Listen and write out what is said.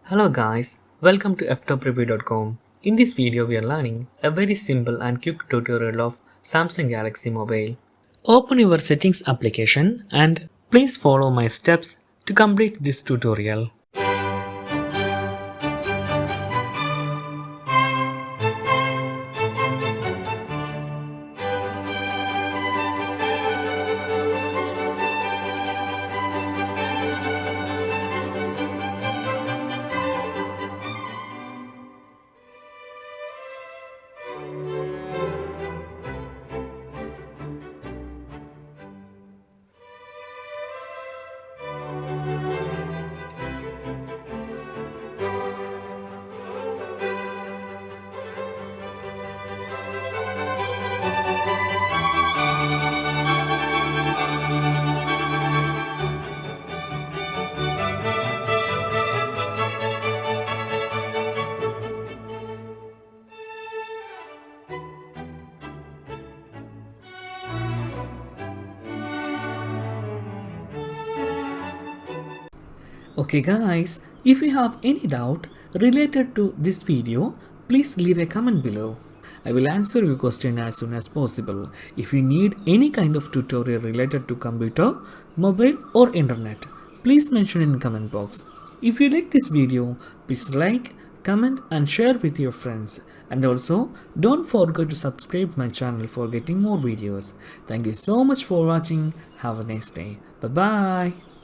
Hello guys, welcome to Ftopreview.com. In this video we are learning a very simple and quick tutorial of Samsung Galaxy Mobile. Open your settings application and please follow my steps to complete this tutorial. Okay guys, if you have any doubt related to this video, please leave a comment below. I will answer your question as soon as possible. If you need any kind of tutorial related to computer, mobile or internet, please mention in comment box. If you like this video, please like, comment and share with your friends. And also, don't forget to subscribe my channel for getting more videos. Thank you so much for watching. Have a nice day. Bye bye.